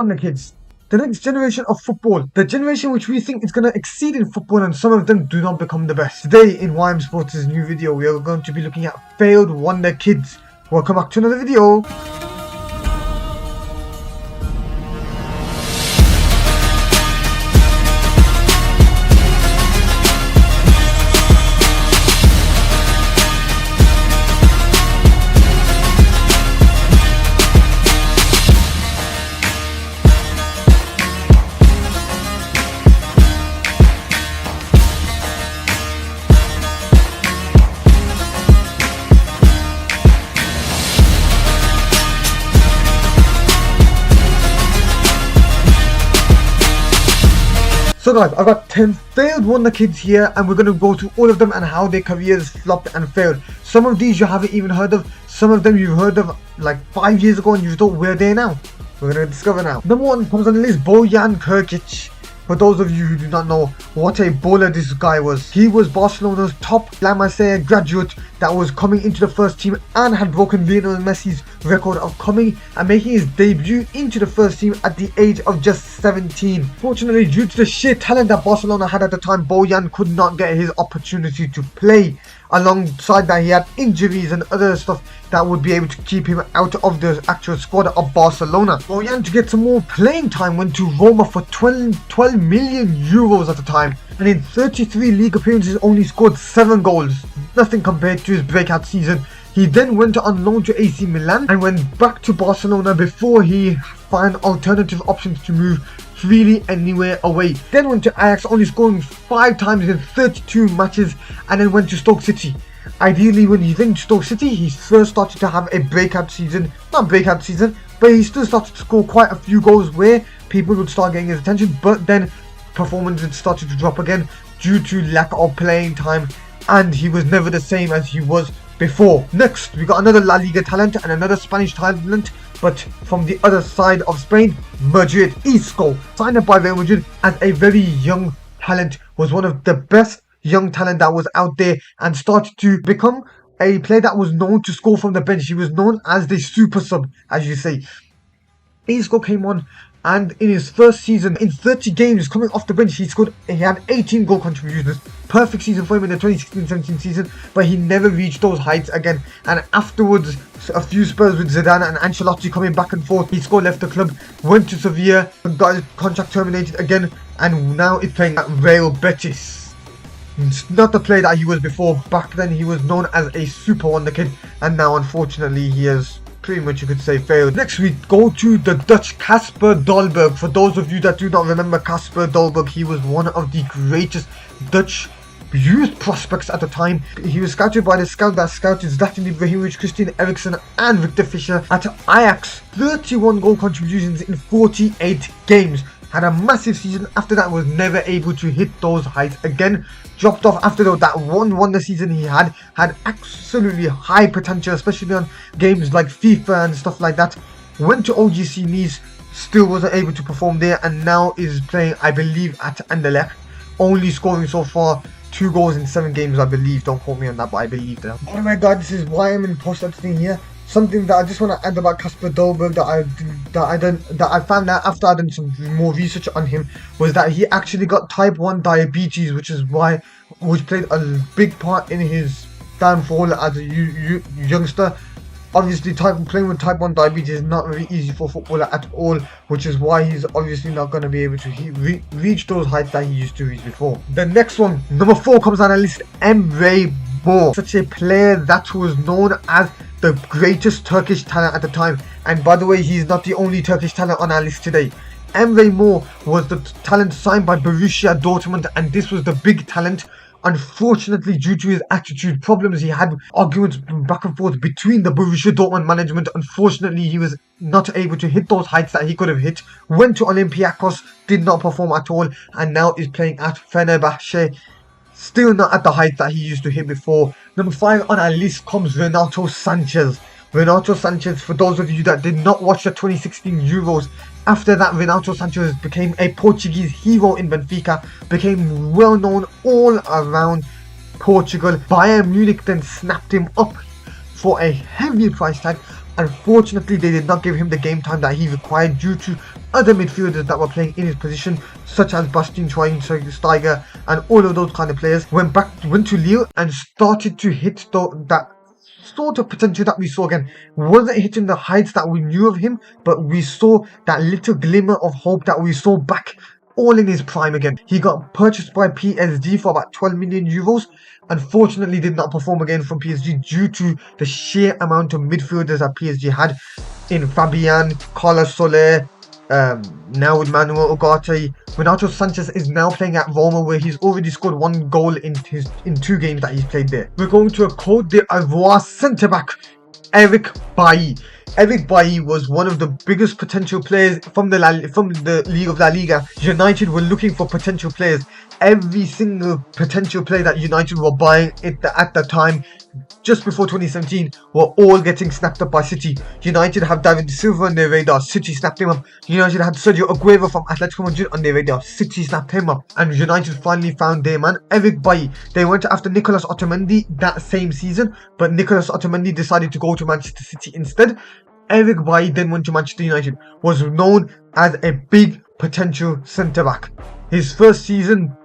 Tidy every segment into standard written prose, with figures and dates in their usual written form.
Wonderkids, the next generation of football, the generation which we think is going to exceed in football, and some of them do not become the best. Today in YM Sports' new video, we are going to be looking at failed Wonderkids. Welcome back to another video. So guys, I've got 10 failed Wonderkids here, and we're going to go through all of them and how their careers flopped and failed. Some of these you haven't even heard of, some of them you've heard of like 5 years ago and you thought we're there now. We're going to discover now. Number 1 comes on the list, Bojan Krkić. For those of you who do not know what a baller this guy was, he was Barcelona's top La Masia graduate that was coming into the first team and had broken Lionel Messi's record of coming and making his debut into the first team at the age of just 17. Fortunately, due to the sheer talent that Barcelona had at the time, Bojan could not get his opportunity to play. Alongside that, he had injuries and other stuff that would be able to keep him out of the actual squad of Barcelona. Bojan, to get some more playing time, went to Roma for 12 million euros at the time, and in 33 league appearances only scored 7 goals. Nothing compared to his breakout season. He then went on loan to AC Milan and went back to Barcelona before he found alternative options to move freely anywhere away. Then went to Ajax, only scoring 5 times in 32 matches, and then went to Stoke City. Ideally, when he went to Stoke City, he first started to have a breakout season. Not breakout season, but he still started to score quite a few goals where people would start getting his attention, but then performances started to drop again due to lack of playing time, and he was never the same as he was before. Next, we got another La Liga talent and another Spanish talent, but from the other side of Spain, Madrid. Isco, signed up by Real Madrid as a very young talent, was one of the best young talent that was out there and started to become a player that was known to score from the bench. He was known as the super sub, as you say. Isco came on, and in his first season, in 30 games coming off the bench, he had 18 goal contributions. Perfect season for him in the 2016-17 season, but he never reached those heights again. And afterwards, a few spells with Zidane and Ancelotti coming back and forth, Isco left the club, went to Sevilla, got his contract terminated again, and now is playing at Real Betis. It's not the player that he was before. Back then he was known as a super wonderkid, and now unfortunately he has pretty much, you could say, failed. Next we go to the Dutch Casper Dolberg. For those of you that do not remember Casper Dolberg, he was one of the greatest Dutch youth prospects at the time. He was scouted by the scout that scouted Zlatan Ibrahimovic, Christian Eriksen and Victor Fischer at Ajax. 31 goal contributions in 48 games. Had a massive season. After that, was never able to hit those heights again. Dropped off after that one wonder season he had absolutely high potential, especially on games like FIFA and stuff like that. Went to OGC Nice, still wasn't able to perform there, and now is playing, I believe, at Anderlecht, only scoring so far 2 goals in 7 games, I believe. Don't quote me on that, but I believe that. Oh my god, this is why I'm in post editing here. Something that I just want to add about Casper Dolberg that I found out after I done some more research on him was that he actually got type 1 diabetes, which played a big part in his downfall as a youngster. Obviously, playing with type 1 diabetes is not very easy for a footballer at all, which is why he's obviously not going to be able to reach those heights that he used to reach before. The next one, number 4, comes on the list, Emre Mor. Such a player that was known as the greatest Turkish talent at the time. And by the way, he's not the only Turkish talent on our list today. Emre Mor was the talent signed by Borussia Dortmund, and this was the big talent. Unfortunately, due to his attitude problems, he had arguments back and forth between the Borussia Dortmund management. Unfortunately, he was not able to hit those heights that he could have hit. Went to Olympiacos, did not perform at all, and now is playing at Fenerbahce. Still not at the height that he used to hit before. Number 5 on our list comes Renato Sanchez. Renato Sanchez, for those of you that did not watch the 2016 Euros, after that Renato Sanchez became a Portuguese hero in Benfica, became well known all around Portugal. Bayern Munich then snapped him up for a heavy price tag. Unfortunately, they did not give him the game time that he required due to other midfielders that were playing in his position, such as Bastian Schweinsteiger and all of those kind of players, went to Lille and started to hit that sort of potential that we saw again. Wasn't hitting the heights that we knew of him, but we saw that little glimmer of hope that we saw back all in his prime again. He got purchased by PSG for about 12 million euros. Unfortunately, did not perform again from PSG due to the sheer amount of midfielders that PSG had in Fabian, Carlos Soler, now with Manuel Ugarte. Renato Sanchez is now playing at Roma, where he's already scored 1 goal in 2 games that he's played there. We're going to a Côte d'Ivoire centre-back, Eric Bailly. Eric Bailly was one of the biggest potential players from the League of La Liga. United were looking for potential players. Every single potential player that United were buying at the time, just before 2017, were all getting snapped up by City. United have David Silva on their radar, City snapped him up. United had Sergio Aguero from Atletico Madrid on their radar, City snapped him up. And United finally found their man, Eric Bailly. They went after Nicolas Otamendi that same season, but Nicolas Otamendi decided to go to Manchester City instead. Eric Bailly then went to Manchester United, was known as a big potential centre-back. His first season,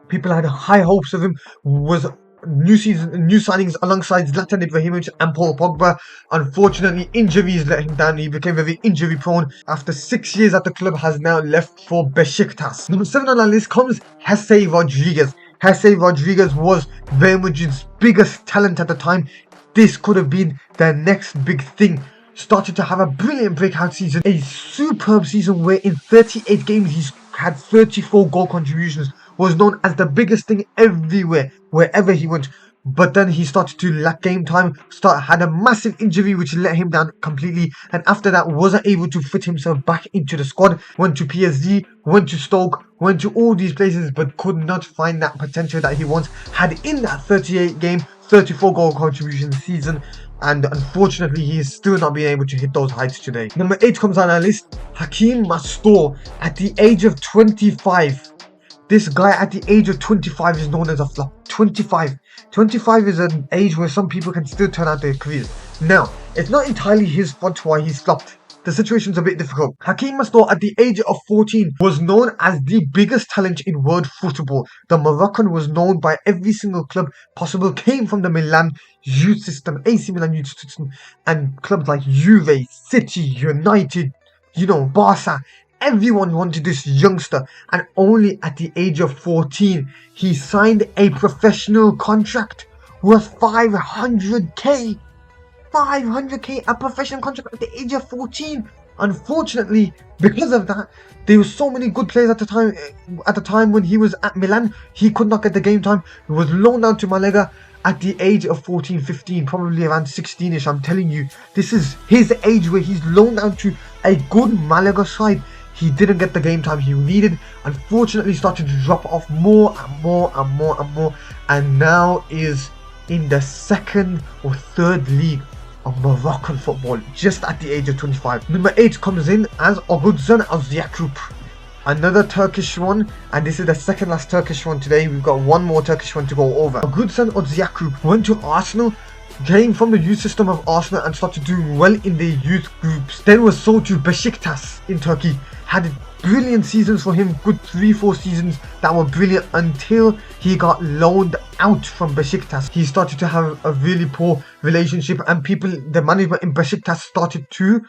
people had high hopes of him, was new signings alongside Zlatan Ibrahimovic and Paul Pogba. Unfortunately, injuries let him down. He became very injury prone. After 6 years at the club, has now left for Besiktas. Number 7 on our list comes Jesse Rodriguez. Jesse Rodriguez was Real Madrid's biggest talent at the time. This could have been their next big thing. Started to have a brilliant breakout season, a superb season where in 38 games he's had 34 goal contributions, was known as the biggest thing everywhere, wherever he went. But then he started to lack game time, had a massive injury which let him down completely, and after that wasn't able to fit himself back into the squad. Went to PSG, went to Stoke, went to all these places, but could not find that potential that he once had in that 38 game, 34 goal contribution season. And unfortunately, he is still not being able to hit those heights today. Number 8 comes on our list, Hakim Mastor. At the age of 25, this guy at the age of 25 is known as a flop. 25 is an age where some people can still turn out their careers. Now, it's not entirely his fault why he's flopped. The situation's a bit difficult. Hakim Mastor at the age of 14 was known as the biggest talent in world football. The Moroccan was known by every single club possible, came from the Milan youth system, AC Milan youth system, and clubs like Juve, City, United, Barca. Everyone wanted this youngster, and only at the age of 14, he signed a professional contract worth 500k. 500k, a professional contract at the age of 14. Unfortunately, because of that, there were so many good players at the time. At the time when he was at Milan, he could not get the game time. He was loaned out to Malaga at the age of 14, 15, probably around 16ish. I'm telling you, this is his age where he's loaned out to a good Malaga side. He didn't get the game time he needed. Unfortunately, started to drop off more and more, and now is in the 2nd or 3rd league of Moroccan football, just at the age of 25. Number 8 comes in as Oguzhan Özyakup, another Turkish one, and this is the second last Turkish one today. We've got one more Turkish one to go over. Oguzhan Özyakup went to Arsenal, came from the youth system of Arsenal and started doing well in the youth groups. Then was sold to Besiktas in Turkey. Had brilliant seasons for him, good 3-4 seasons that were brilliant until he got loaned out from Besiktas. He started to have a really poor relationship, and the management in Besiktas started to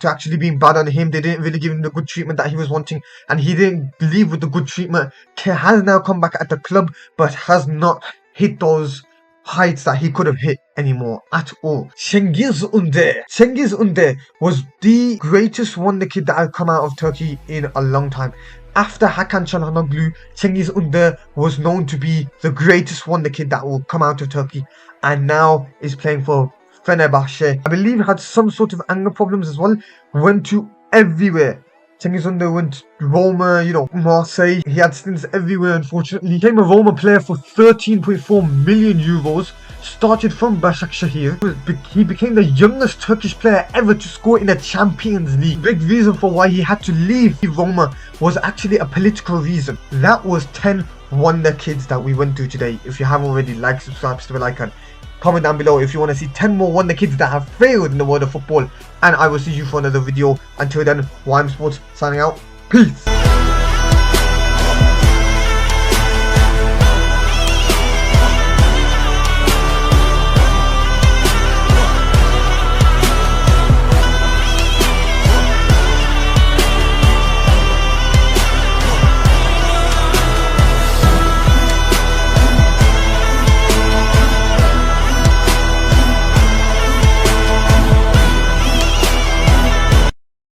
actually being bad on him. They didn't really give him the good treatment that he was wanting, and he didn't leave with the good treatment. He has now come back at the club, but has not hit those heights that he could have hit anymore at all. Cengiz Ünder was the greatest wonder kid that had come out of Turkey in a long time. After Hakan Çalhanoğlu, Cengiz Ünder was known to be the greatest wonder kid that will come out of Turkey, and now is playing for Fenerbahce. I believe had some sort of anger problems as well. Went to everywhere. Cengiz Ünder went to Roma, Marseille. He had stints everywhere, unfortunately. He became a Roma player for 13.4 million euros. Started from Başakşehir. He became the youngest Turkish player ever to score in the Champions League. Big reason for why he had to leave Roma was actually a political reason. That was 10 wonder kids that we went through today. If you haven't already, like, subscribe, still icon. Comment down below if you want to see 10 more Wonder Kids that have failed in the world of football. And I will see you for another video. Until then, YM Sports signing out. Peace.